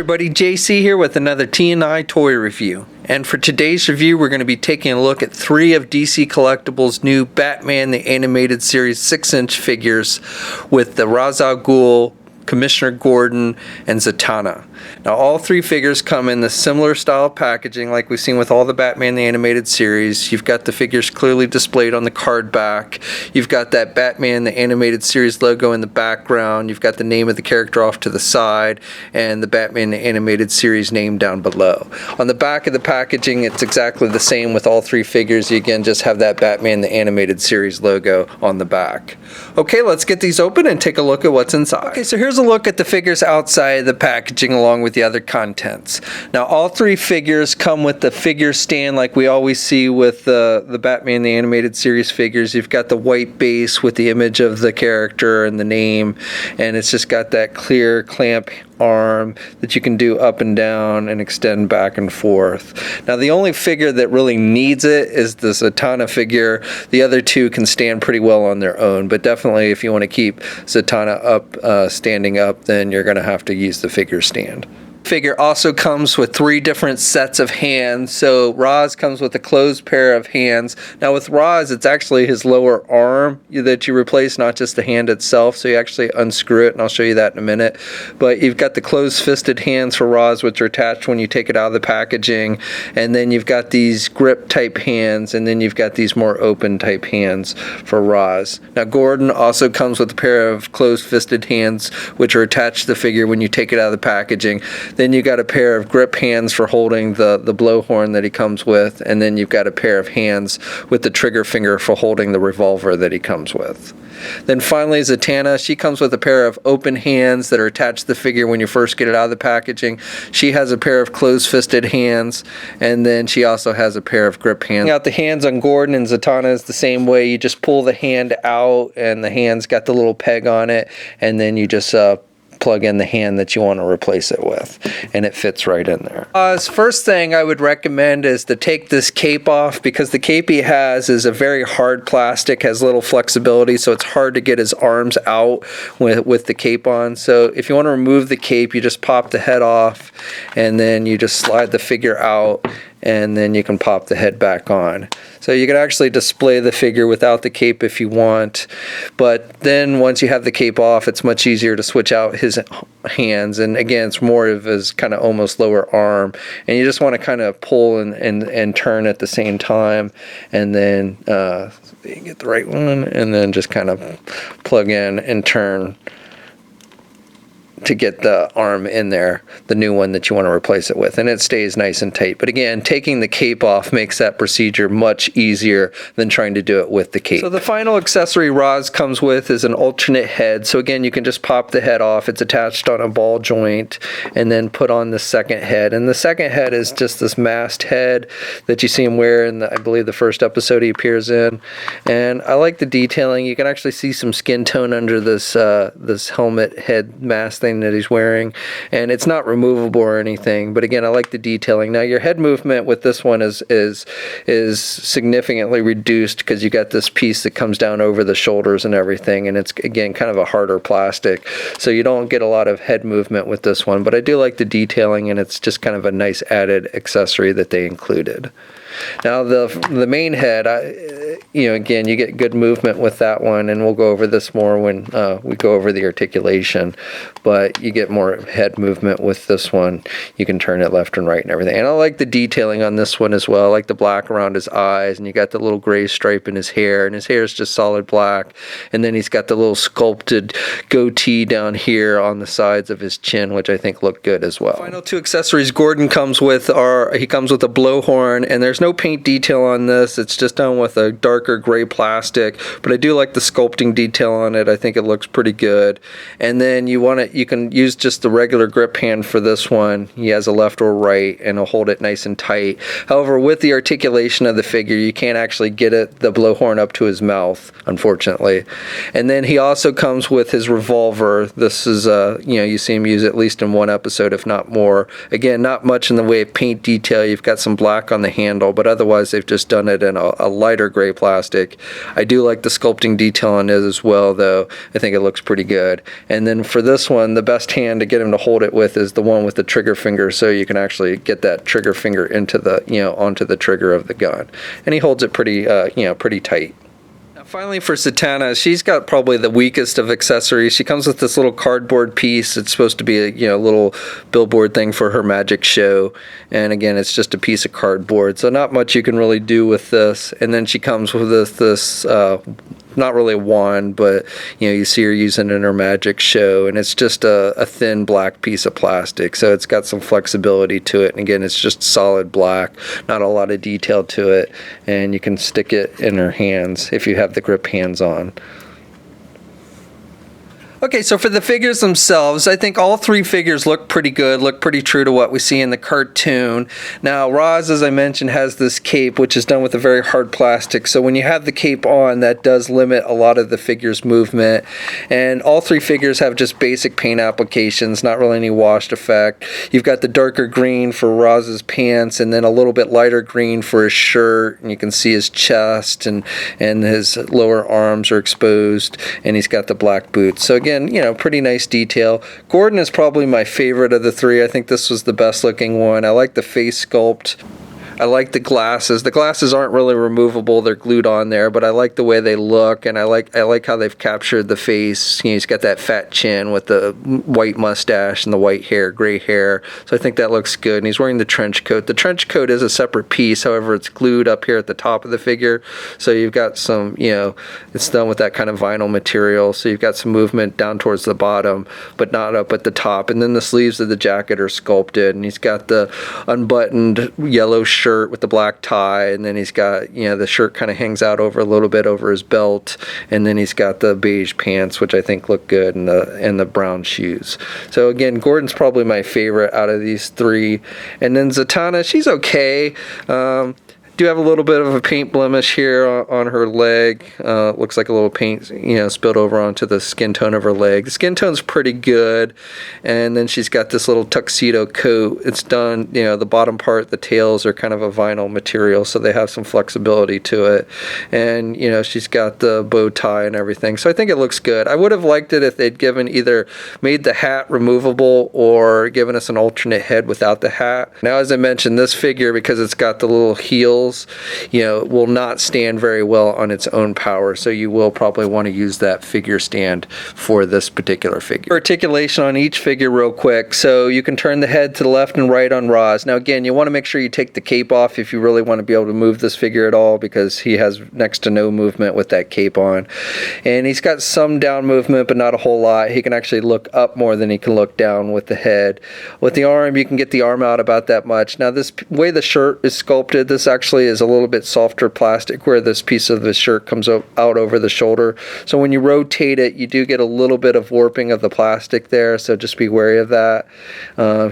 everybody, JC here with another T&I toy review. And for today's review, we're going to be taking a look at 3 of DC Collectibles' new Batman the Animated Series 6-inch figures with the Ra's al Ghul, Commissioner Gordon, and Zatanna. Now all 3 figures come in the similar style packaging like we've seen with all the Batman the Animated Series. You've got the figures clearly displayed on the card back. You've got that Batman the Animated Series logo in the background. You've got the name of the character off to the side and the Batman the Animated Series name down below. On the back of the packaging, it's exactly the same with all 3 figures. You again just have that Batman the Animated Series logo on the back. Okay, let's get these open and take a look at what's inside. Okay, so here's a look at the figures outside the packaging along with the other contents. Now all 3 figures come with the figure stand like we always see with the Batman the Animated Series figures. You've got the white base with the image of the character and the name, and it's just got that clear clamp arm that you can do up and down and extend back and forth. Now the only figure that really needs it is the Zatanna figure. The other 2 can stand pretty well on their own, but definitely if you want to keep Zatanna up, standing up, then you're going to have to use the figure stand. Figure also comes with 3 different sets of hands. So Ra's comes with a closed pair of hands. Now with Ra's, it's actually his lower arm that you replace, not just the hand itself. So you actually unscrew it, and I'll show you that in a minute. But you've got the closed-fisted hands for Ra's, which are attached when you take it out of the packaging. And then you've got these grip-type hands, and then you've got these more open-type hands for Ra's. Now Gordon also comes with a pair of closed-fisted hands, which are attached to the figure when you take it out of the packaging. Then you got a pair of grip hands for holding the blowhorn that he comes with, and then you've got a pair of hands with the trigger finger for holding the revolver that he comes with. Then finally Zatanna, she comes with a pair of open hands that are attached to the figure when you first get it out of the packaging. She has a pair of closed-fisted hands, and then she also has a pair of grip hands. Now the hands on Gordon and Zatanna is the same way. You just pull the hand out, and the hand's got the little peg on it, and then you just plug in the hand that you want to replace it with, and it fits right in there. First thing I would recommend is to take this cape off, because the cape he has is a very hard plastic, has little flexibility, so it's hard to get his arms out with the cape on. So if you want to remove the cape, you just pop the head off, and then you just slide the figure out, and then you can pop the head back on. So you can actually display the figure without the cape if you want, but then once you have the cape off, it's much easier to switch out his hands, and again, it's more of his kind of almost lower arm, and you just want to kind of pull and turn at the same time, and then you get the right one, and then just kind of plug in and turn to get the arm in there, the new one that you want to replace it with, and it stays nice and tight. But again, taking the cape off makes that procedure much easier than trying to do it with the cape. So the final accessory Ra's comes with is an alternate head. So again, you can just pop the head off. It's attached on a ball joint, and then put on the second head. And the second head is just this masked head that you see him wear in I believe the first episode he appears in. And I like the detailing. You can actually see some skin tone under this this helmet head mask thing that he's wearing, and it's not removable or anything, but again, I like the detailing. Now your head movement with this one is significantly reduced, because you got this piece that comes down over the shoulders and everything, and it's again kind of a harder plastic, so you don't get a lot of head movement with this one, but I do like the detailing, and it's just kind of a nice added accessory that they included. Now the main head, again, you get good movement with that one, and we'll go over this more when we go over the articulation, but you get more head movement with this one. You can turn it left and right and everything. And I like the detailing on this one as well. I like the black around his eyes, and you got the little gray stripe in his hair, and his hair is just solid black, and then he's got the little sculpted goatee down here on the sides of his chin, which I think look good as well. The final 2 accessories Gordon comes with he comes with a blowhorn, and there's no paint detail on this. It's just done with a darker gray plastic, but I do like the sculpting detail on it. I think it looks pretty good. And then you can use just the regular grip hand for this one. He has a left or right, and he'll hold it nice and tight. However, with the articulation of the figure, you can't actually get the blowhorn up to his mouth, unfortunately. And then he also comes with his revolver. This is you see him use it at least in 1 episode, if not more. Again, not much in the way of paint detail. You've got some black on the handle, but otherwise they've just done it in a lighter gray gray plastic. I do like the sculpting detail on it as well, though. I think it looks pretty good. And then for this one, the best hand to get him to hold it with is the one with the trigger finger, so you can actually get that trigger finger into the, onto the trigger of the gun. And he holds it pretty, pretty tight. Finally, for Zatanna, she's got probably the weakest of accessories. She comes with this little cardboard piece. It's supposed to be a little billboard thing for her magic show, and again, it's just a piece of cardboard, so not much you can really do with this. And then she comes with this not really a wand, but you see her using it in her magic show, and it's just a thin black piece of plastic, so it's got some flexibility to it. And again, it's just solid black, not a lot of detail to it, and you can stick it in her hands if you have the grip hands on. Okay, so for the figures themselves, I think all three figures look pretty good, look pretty true to what we see in the cartoon. Now, Roz, as I mentioned, has this cape, which is done with a very hard plastic, so when you have the cape on, that does limit a lot of the figure's movement. And all three figures have just basic paint applications, not really any washed effect. You've got the darker green for Roz's pants, and then a little bit lighter green for his shirt, and you can see his chest and his lower arms are exposed, and he's got the black boots. So again, pretty nice detail. Gordon is probably my favorite of the three. I think this was the best looking one. I like the face sculpt. I like the glasses. The glasses aren't really removable. They're glued on there, but I like the way they look, and I like how they've captured the face. He's got that fat chin with the white mustache and the white hair, gray hair. So I think that looks good. And he's wearing the trench coat. The trench coat is a separate piece. However, it's glued up here at the top of the figure. So you've got some, it's done with that kind of vinyl material. So you've got some movement down towards the bottom, but not up at the top. And then the sleeves of the jacket are sculpted, and he's got the unbuttoned yellow shirt with the black tie, and then he's got the shirt kind of hangs out over a little bit over his belt, and then he's got the beige pants, which I think look good, and the brown shoes. So again, Gordon's probably my favorite out of these three. And then Zatanna, she's okay. Do have a little bit of a paint blemish here on her leg. Looks like a little paint, spilled over onto the skin tone of her leg. The skin tone's pretty good, and then she's got this little tuxedo coat. It's done, the bottom part, the tails are kind of a vinyl material, so they have some flexibility to it. And she's got the bow tie and everything, so I think it looks good. I would have liked it if they'd either made the hat removable or given us an alternate head without the hat. Now, as I mentioned, this figure, because it's got the little heels, will not stand very well on its own power, so you will probably want to use that figure stand for this particular figure. Articulation on each figure real quick. So you can turn the head to the left and right on Roz. Now again, you want to make sure you take the cape off if you really want to be able to move this figure at all, because he has next to no movement with that cape on. And he's got some down movement, but not a whole lot. He can actually look up more than he can look down with the head. With the arm, you can get the arm out about that much. Now this way the shirt is sculpted, this actually is a little bit softer plastic, where this piece of the shirt comes out over the shoulder. So when you rotate it, you do get a little bit of warping of the plastic there, so just be wary of that.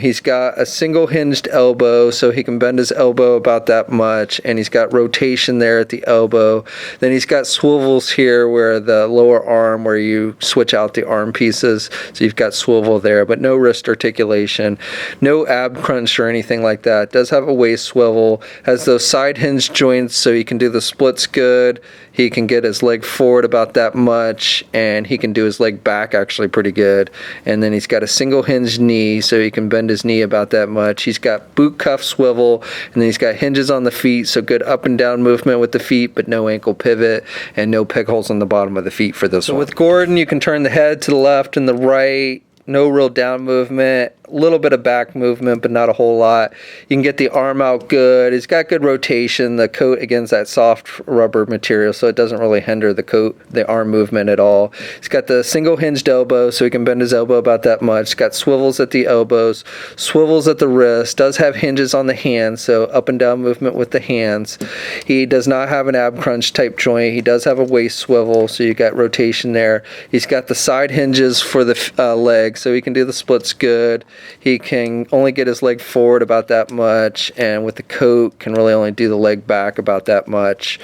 He's got a single hinged elbow, so he can bend his elbow about that much, and he's got rotation there at the elbow. Then he's got swivels here where the lower arm, where you switch out the arm pieces, so you've got swivel there, but no wrist articulation, no ab crunch or anything like that. Does have a waist swivel, has those side hinge joints, so he can do the splits good. He can get his leg forward about that much, and he can do his leg back actually pretty good. And then he's got a single hinged knee, so he can bend his knee about that much. He's got boot cuff swivel, and then he's got hinges on the feet, so good up and down movement with the feet, but no ankle pivot, and no peg holes on the bottom of the feet for this one. So with Gordon, you can turn the head to the left and the right. No real down movement, a little bit of back movement, but not a whole lot. You can get the arm out good. He's got good rotation. The coat, again, is that soft rubber material, so it doesn't really hinder the arm movement at all. He's got the single hinged elbow, so he can bend his elbow about that much. He's got swivels at the elbows, swivels at the wrist, does have hinges on the hands, so up and down movement with the hands. He does not have an ab crunch type joint. He does have a waist swivel, so you got rotation there. He's got the side hinges for the legs, so he can do the splits good. he can only get his leg forward about that much, and with the coat can really only do the leg back about that much.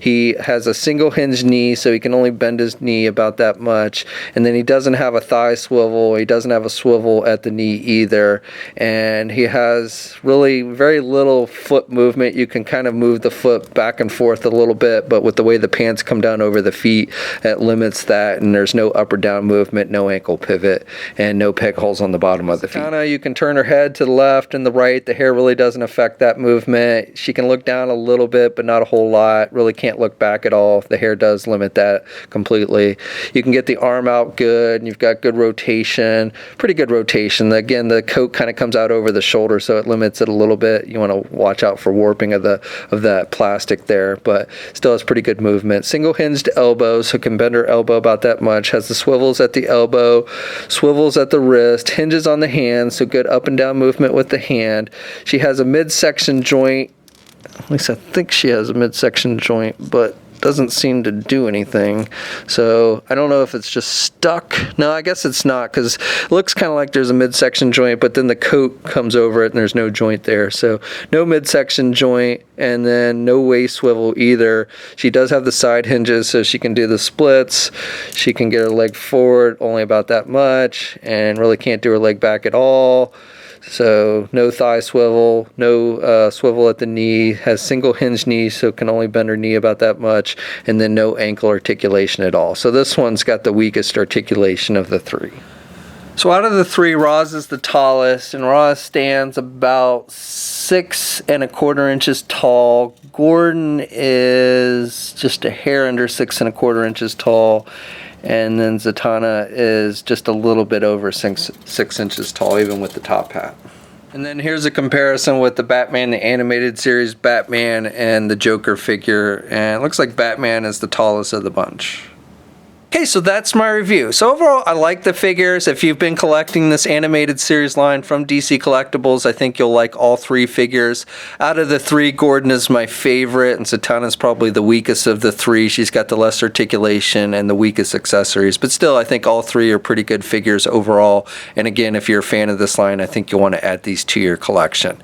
He has a single hinge knee, so he can only bend his knee about that much, and then he doesn't have a thigh swivel, he doesn't have a swivel at the knee either, and he has really very little foot movement. You can kind of move the foot back and forth a little bit, but with the way the pants come down over the feet, it limits that, and there's no up or down movement, no ankle pivot, and no peg holes on the bottom of the feet. Zatanna, you can turn her head to the left and the right. The hair really doesn't affect that movement. She can look down a little bit, but not a whole lot. Really can't look back at all. The hair does limit that completely. You can get the arm out good, and you've got good rotation, pretty good rotation. Again, the coat kind of comes out over the shoulder, so it limits it a little bit. You want to watch out for warping of that plastic there, but still has pretty good movement. Single hinged elbow, so can bend her elbow about that much. Has the swivels at the elbow, swivels at the wrist, hinges on the hand, so good up and down movement with the hand. She has a midsection joint. At least I think she has a midsection joint, but doesn't seem to do anything. So I don't know if it's just stuck. No, I guess it's not, because it looks kind of like there's a midsection joint, but then the coat comes over it and there's no joint there. So no midsection joint, and then no waist swivel either. She does have the side hinges, so she can do the splits. She can get her leg forward only about that much, and really can't do her leg back at all. So no thigh swivel, no swivel at the knee, has single hinge knee, so can only bend her knee about that much, and then no ankle articulation at all. So this one's got the weakest articulation of the three. So out of the three, Roz is the tallest, and Roz stands about 6 1/4 inches tall. Gordon is just a hair under 6 1/4 inches tall. And then Zatanna is just a little bit over 6 inches tall, even with the top hat. And then here's a comparison with the Batman, the animated series Batman, and the Joker figure. And it looks like Batman is the tallest of the bunch. Okay, so that's my review. So overall, I like the figures. If you've been collecting this animated series line from DC Collectibles, I think you'll like all three figures. Out of the three, Gordon is my favorite, and Zatanna is probably the weakest of the three. She's got the less articulation and the weakest accessories, but still, I think all three are pretty good figures overall. And again, if you're a fan of this line, I think you'll want to add these to your collection.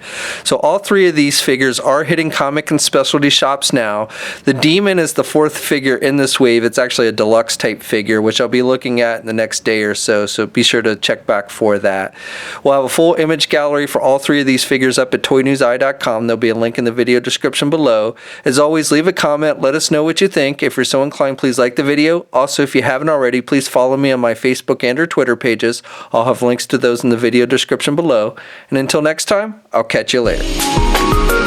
So all three of these figures are hitting comic and specialty shops now. The Demon is the fourth figure in this wave. It's actually a deluxe type figure, which I'll be looking at in the next day or so, so be sure to check back for that. We'll have a full image gallery for all three of these figures up at toynewseye.com. There'll be a link in the video description below. As always, leave a comment, let us know what you think. If you're so inclined, please like the video. Also, if you haven't already, please follow me on my Facebook and or Twitter pages. I'll have links to those in the video description below. And until next time, I'll catch you later.